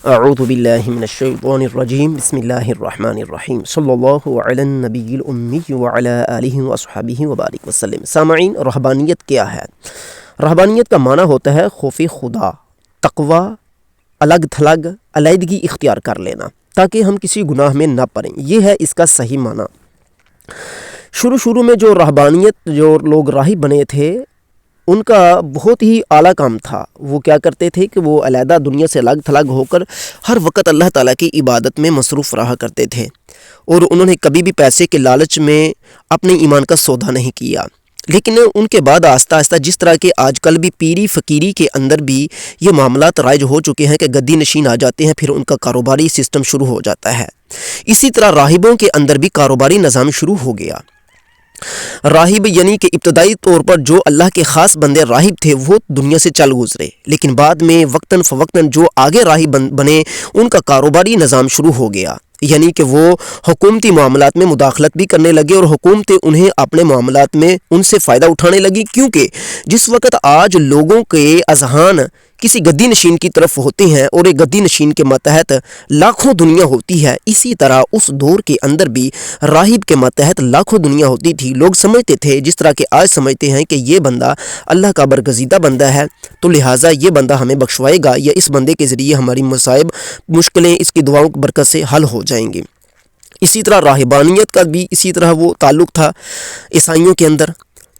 اعوذ باللہ من الشیطان الرجیم بسم اللہ الرحمن الرحیم صلی اللہ علی النبی الامی وعلی آلہ واصحابہ وبارک وسلم۔ سامعین، رہبانیت کیا ہے؟ رہبانیت کا معنی ہوتا ہے خوف خدا، تقوی، الگ تھلگ، علیحدگی اختیار کر لینا تاکہ ہم کسی گناہ میں نہ پڑیں۔ یہ ہے اس کا صحیح معنی۔ شروع میں جو رہبانیت جو لوگ راہب بنے تھے ان کا بہت ہی اعلیٰ کام تھا۔ وہ کیا کرتے تھے کہ وہ علیحدہ دنیا سے الگ تھلگ ہو کر ہر وقت اللہ تعالیٰ کی عبادت میں مصروف رہا کرتے تھے، اور انہوں نے کبھی بھی پیسے کے لالچ میں اپنے ایمان کا سودا نہیں کیا۔ لیکن ان کے بعد آہستہ آہستہ جس طرح کے آج کل بھی پیری فقیری کے اندر بھی یہ معاملات رائج ہو چکے ہیں کہ گدی نشین آ جاتے ہیں، پھر ان کا کاروباری سسٹم شروع ہو جاتا ہے، اسی طرح راہبوں کے اندر بھی کاروباری نظام شروع ہو گیا۔ راہب یعنی کہ ابتدائی طور پر جو اللہ کے خاص بندے راہب تھے وہ دنیا سے چل گزرے، لیکن بعد میں وقتاً فوقتاً جو آگے راہب بنے ان کا کاروباری نظام شروع ہو گیا، یعنی کہ وہ حکومتی معاملات میں مداخلت بھی کرنے لگے اور حکومتیں انہیں اپنے معاملات میں ان سے فائدہ اٹھانے لگی، کیونکہ جس وقت آج لوگوں کے اذہان کسی گدی نشین کی طرف ہوتے ہیں اور ایک گدی نشین کے ماتحت لاکھوں دنیا ہوتی ہے، اسی طرح اس دور کے اندر بھی راہب کے ماتحت لاکھوں دنیا ہوتی تھی۔ لوگ سمجھتے تھے جس طرح کہ آج سمجھتے ہیں کہ یہ بندہ اللہ کا برگزیدہ بندہ ہے، تو لہٰذا یہ بندہ ہمیں بخشوائے گا، یا اس بندے کے ذریعے ہماری مصائب مشکلیں اس کی دعاؤں کی برکت سے حل ہو جائیں گی۔ اسی طرح راہبانیت کا بھی اسی طرح وہ تعلق تھا عیسائیوں کے اندر۔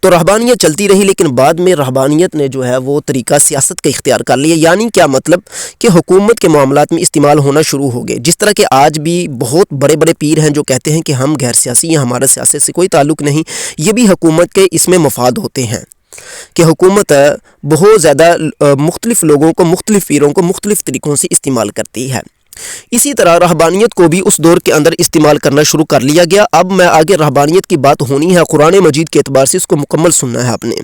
تو رہبانیت چلتی رہی، لیکن بعد میں رہبانیت نے جو ہے وہ طریقہ سیاست کا اختیار کر لیا، یعنی کیا مطلب کہ حکومت کے معاملات میں استعمال ہونا شروع ہو گئے۔ جس طرح کہ آج بھی بہت بڑے بڑے پیر ہیں جو کہتے ہیں کہ ہم غیر سیاسی ہیں، ہمارا سیاست سے کوئی تعلق نہیں، یہ بھی حکومت کے اس میں مفاد ہوتے ہیں کہ حکومت بہت زیادہ مختلف لوگوں کو، مختلف پیروں کو مختلف طریقوں سے استعمال کرتی ہے۔ اسی طرح رہبانیت کو بھی اس دور کے اندر استعمال کرنا شروع کر لیا گیا۔ اب میں آگے رہبانیت کی بات ہونی ہے، قرآن مجید کے اعتبار سے اس کو مکمل سننا ہے آپ نے۔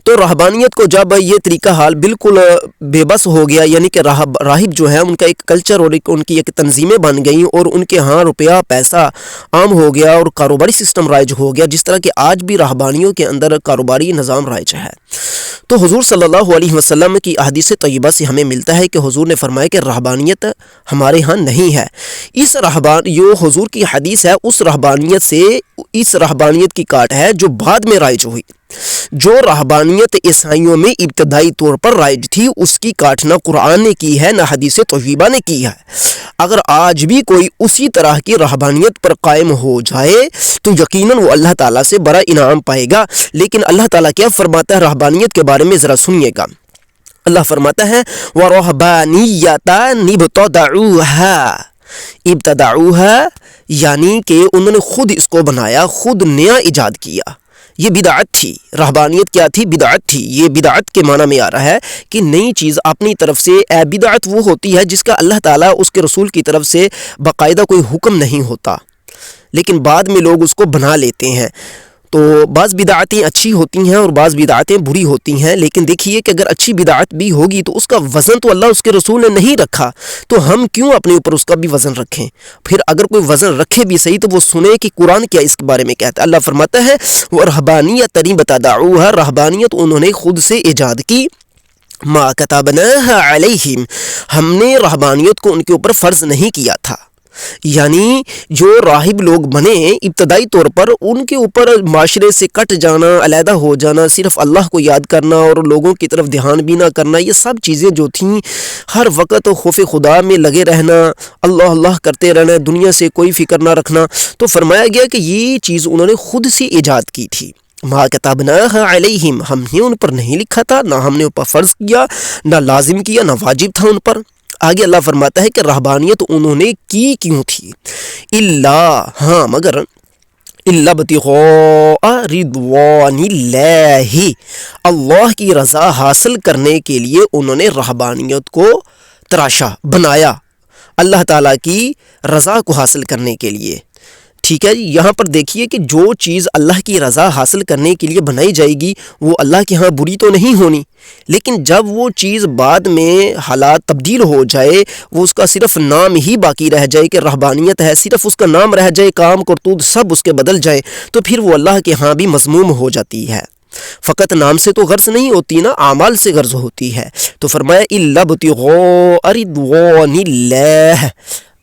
تو رہبانیت کو جب یہ طریقہ حال بالکل بے بس ہو گیا، یعنی کہ راہب جو ہے ان کا ایک کلچر اور ان کی ایک تنظیمیں بن گئیں اور ان کے ہاں روپیہ پیسہ عام ہو گیا اور کاروباری سسٹم رائج ہو گیا، جس طرح کہ آج بھی رہبانیوں کے اندر کاروباری نظام رائج ہے۔ تو حضور صلی اللہ علیہ وسلم کی احادیث طیبہ سے ہمیں ملتا ہے کہ حضور نے فرمایا کہ رہبانیت ہمارے ہاں نہیں ہے۔ جو حضور کی حدیث ہے اس رہبانیت سے اس رہبانیت کی کاٹ ہے جو بعد میں رائج ہوئی۔ جو رہبانیت عیسائیوں میں ابتدائی طور پر رائج تھی اس کی کاٹ نہ قرآن نے کی ہے نہ حدیث طیبہ نے کی ہے۔ اگر آج بھی کوئی اسی طرح کی رہبانیت پر قائم ہو جائے تو یقیناً وہ اللہ تعالیٰ سے بڑا انعام پائے گا۔ لیکن اللہ تعالیٰ کیا فرماتا ہے رہبانیت کے بارے میں، ذرا سنیے گا۔ اللہ فرماتا ہے وَرَهْبَانِيَّةً ابْتَدَعُوهَا، یعنی کہ انہوں نے خود اس کو بنایا، خود نیا ایجاد کیا۔ یہ بدعت تھی۔ رہبانیت کیا تھی؟ بدعت تھی۔ یہ بدعت کے معنی میں آ رہا ہے کہ نئی چیز اپنی طرف سے۔ بدعت وہ ہوتی ہے جس کا اللہ تعالیٰ اس کے رسول کی طرف سے باقاعدہ کوئی حکم نہیں ہوتا، لیکن بعد میں لوگ اس کو بنا لیتے ہیں۔ تو بعض بدعتیں اچھی ہوتی ہیں اور بعض بدعتیں بری ہوتی ہیں، لیکن دیکھیے کہ اگر اچھی بدعت بھی ہوگی تو اس کا وزن تو اللہ اس کے رسول نے نہیں رکھا، تو ہم کیوں اپنے اوپر اس کا بھی وزن رکھیں؟ پھر اگر کوئی وزن رکھے بھی صحیح تو وہ سنے کہ قرآن کیا اس کے بارے میں کہتا ہے۔ اللہ فرماتا ہے وَرَهْبَانِيَّةً ابْتَدَعُوهَا، رہبانیت انہوں نے خود سے ایجاد کی، مَا كَتَبْنَاهَا عَلَيْهِمْ، ہم نے رہبانیت کو ان کے اوپر فرض نہیں کیا تھا۔ یعنی جو راہب لوگ بنے ابتدائی طور پر ان کے اوپر معاشرے سے کٹ جانا، علیحدہ ہو جانا، صرف اللہ کو یاد کرنا اور لوگوں کی طرف دھیان بھی نہ کرنا، یہ سب چیزیں جو تھیں، ہر وقت خوف خدا میں لگے رہنا، اللہ اللہ کرتے رہنا، دنیا سے کوئی فکر نہ رکھنا، تو فرمایا گیا کہ یہ چیز انہوں نے خود سے ایجاد کی تھی۔ مَا كَتَبْنَاهَا عَلَيْهِمْ، ہم نے ان پر نہیں لکھا تھا، نہ ہم نے اوپر فرض کیا، نہ لازم کیا، نہ واجب تھا ان پر۔ آگے اللہ فرماتا ہے کہ رہبانیت انہوں نے کی کیوں تھی؟ ہاں مگر ابتغاء رضوان اللہ، اللہ کی رضا حاصل کرنے کے لیے انہوں نے رہبانیت کو تراشا، بنایا، اللہ تعالیٰ کی رضا کو حاصل کرنے کے لیے۔ ٹھیک ہے جی، یہاں پر دیکھیے کہ جو چیز اللہ کی رضا حاصل کرنے کے لیے بنائی جائے گی وہ اللہ کے ہاں بری تو نہیں ہونی، لیکن جب وہ چیز بعد میں حالات تبدیل ہو جائے، وہ اس کا صرف نام ہی باقی رہ جائے کہ رہبانیت ہے، صرف اس کا نام رہ جائے، کام کرتوت سب اس کے بدل جائے، تو پھر وہ اللہ کے ہاں بھی مذموم ہو جاتی ہے۔ فقط نام سے تو غرض نہیں ہوتی نا، اعمال سے غرض ہوتی ہے۔ تو فرمایا الا ابتغاء رضوان اللہ،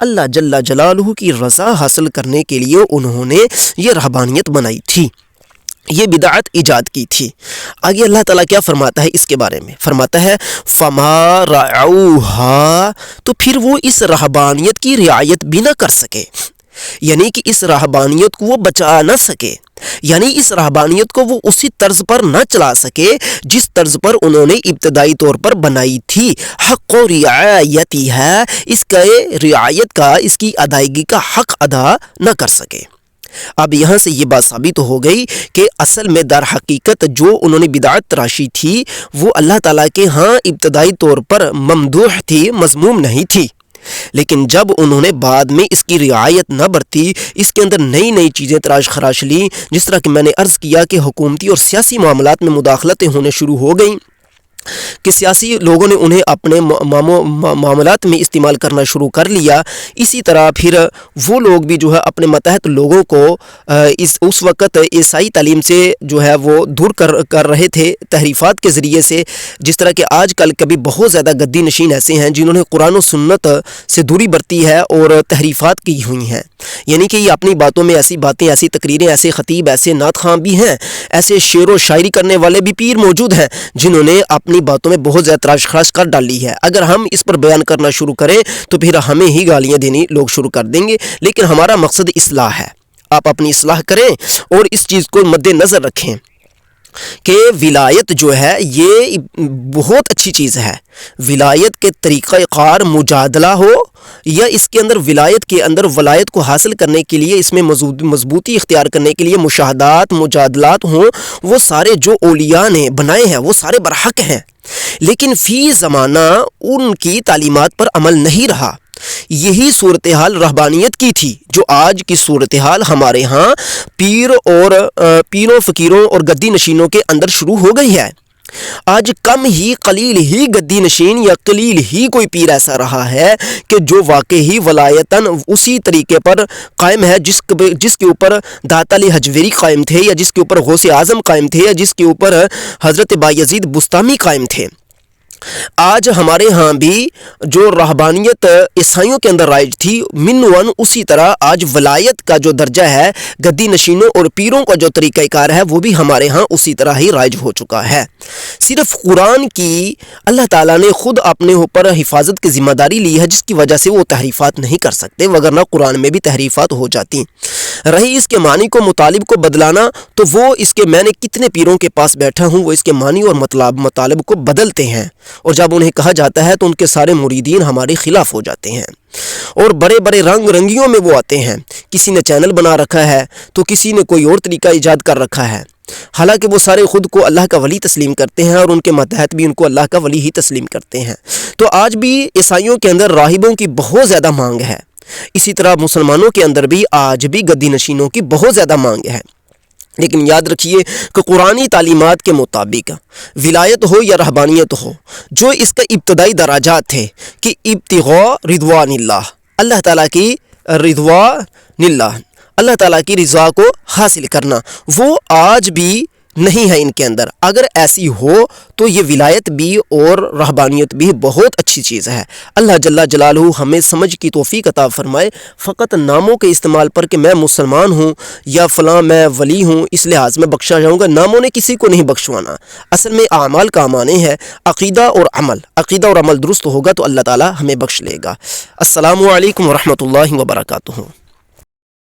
اللہ جل جلالہ کی رضا حاصل کرنے کے لیے انہوں نے یہ رہبانیت بنائی تھی، یہ بدعت ایجاد کی تھی۔ آگے اللہ تعالیٰ کیا فرماتا ہے اس کے بارے میں؟ فرماتا ہے فما رعوها، تو پھر وہ اس رہبانیت کی رعایت بھی نہ کر سکے، یعنی کہ اس رہبانیت کو وہ بچا نہ سکے، یعنی اس رہبانیت کو وہ اسی طرز پر نہ چلا سکے جس طرز پر انہوں نے ابتدائی طور پر بنائی تھی۔ حق و رعایتی ہے، اس کا رعایت کا، اس کی ادائیگی کا حق ادا نہ کر سکے۔ اب یہاں سے یہ بات ثابت ہو گئی کہ اصل میں در حقیقت جو انہوں نے بدعت تراشی تھی وہ اللہ تعالیٰ کے ہاں ابتدائی طور پر ممدوح تھی، مذموم نہیں تھی، لیکن جب انہوں نے بعد میں اس کی رعایت نہ برتی، اس کے اندر نئی نئی چیزیں تراش خراش لیں، جس طرح کہ میں نے عرض کیا کہ حکومتی اور سیاسی معاملات میں مداخلتیں ہونے شروع ہو گئیں کہ سیاسی لوگوں نے انہیں اپنے معاملات میں استعمال کرنا شروع کر لیا، اسی طرح پھر وہ لوگ بھی جو ہے اپنے متحد لوگوں کو اس وقت عیسائی تعلیم سے جو ہے وہ دور کر رہے تھے تحریفات کے ذریعے سے، جس طرح کہ آج کل کبھی بہت زیادہ گدی نشین ایسے ہیں جنہوں نے قرآن و سنت سے دوری برتی ہے اور تحریفات کی ہوئی ہیں، یعنی کہ یہ اپنی باتوں میں ایسی باتیں، ایسی تقریریں، ایسے خطیب، ایسے نعت خواں بھی ہیں، ایسے شعر و شاعری کرنے والے بھی پیر موجود ہیں جنہوں نے اپنی باتوں میں بہت زیادہ تراش خراش کر ڈالی ہے۔ اگر ہم اس پر بیان کرنا شروع کریں تو پھر ہمیں ہی گالیاں دینی لوگ شروع کر دیں گے، لیکن ہمارا مقصد اصلاح ہے۔ آپ اپنی اصلاح کریں اور اس چیز کو مد نظر رکھیں کہ ولایت جو ہے یہ بہت اچھی چیز ہے۔ ولایت کے طریقہ کار مجادلہ ہو یا اس کے اندر ولایت کے اندر ولایت کو حاصل کرنے کے لیے اس میں مضبوطی اختیار کرنے کے لیے مشاہدات، مجادلات ہوں، وہ سارے جو اولیاء نے بنائے ہیں وہ سارے برحق ہیں، لیکن فی زمانہ ان کی تعلیمات پر عمل نہیں رہا۔ یہی صورتحال رہبانیت کی تھی جو آج کی صورتحال ہمارے ہاں پیروں فقیروں اور گدی نشینوں کے اندر شروع ہو گئی ہے۔ آج کم ہی قلیل ہی گدی نشین یا قلیل ہی کوئی پیر ایسا رہا ہے کہ جو واقعی ولایتاً اسی طریقے پر قائم ہے جس کے اوپر داتا علی حجویری قائم تھے، یا جس کے اوپر غوث اعظم قائم تھے، یا جس کے اوپر حضرت بایزید بستامی قائم تھے۔ آج ہمارے ہاں بھی جو رہبانیت عیسائیوں کے اندر رائج تھی منوان، اسی طرح آج ولایت کا جو درجہ ہے گدی نشینوں اور پیروں کا جو طریقہ کار ہے وہ بھی ہمارے ہاں اسی طرح ہی رائج ہو چکا ہے۔ صرف قرآن کی اللہ تعالیٰ نے خود اپنے اوپر حفاظت کی ذمہ داری لی ہے، جس کی وجہ سے وہ تحریفات نہیں کر سکتے، وگرنہ قرآن میں بھی تحریفات ہو جاتی۔ رہی اس کے معنی کو مطالب کو بدلانا، تو وہ اس کے میں نے کتنے پیروں کے پاس بیٹھا ہوں وہ اس کے معنی اور مطالب کو بدلتے ہیں، اور جب انہیں کہا جاتا ہے تو ان کے سارے مریدین ہمارے خلاف ہو جاتے ہیں، اور بڑے بڑے رنگیوں میں وہ آتے ہیں۔ کسی نے چینل بنا رکھا ہے تو کسی نے کوئی اور طریقہ ایجاد کر رکھا ہے، حالانکہ وہ سارے خود کو اللہ کا ولی تسلیم کرتے ہیں اور ان کے ماتحت بھی ان کو اللہ کا ولی ہی تسلیم کرتے ہیں۔ تو آج بھی عیسائیوں کے اندر راہبوں کی بہت زیادہ مانگ ہے، اسی طرح مسلمانوں کے اندر بھی آج بھی گدی نشینوں کی بہت زیادہ مانگ ہے، لیکن یاد رکھیے کہ قرآنی تعلیمات کے مطابق ولایت ہو یا رہبانیت ہو، جو اس کا ابتدائی دراجات تھے کہ ابتغاء رضوان اللہ، اللہ تعالیٰ کی رضوان اللہ، اللہ تعالیٰ کی رضا کو حاصل کرنا، وہ آج بھی نہیں ہے ان کے اندر۔ اگر ایسی ہو تو یہ ولایت بھی اور رہبانیت بھی بہت اچھی چیز ہے۔ اللہ جل جلالہ ہمیں سمجھ کی توفیق عطا فرمائے۔ فقط ناموں کے استعمال پر کہ میں مسلمان ہوں یا فلاں میں ولی ہوں اس لحاظ میں بخشا جاؤں گا، ناموں نے کسی کو نہیں بخشوانا، اصل میں اعمال کا معنی ہے عقیدہ اور عمل درست ہوگا تو اللہ تعالی ہمیں بخش لے گا۔ السلام علیکم ورحمۃ اللہ وبرکاتہ۔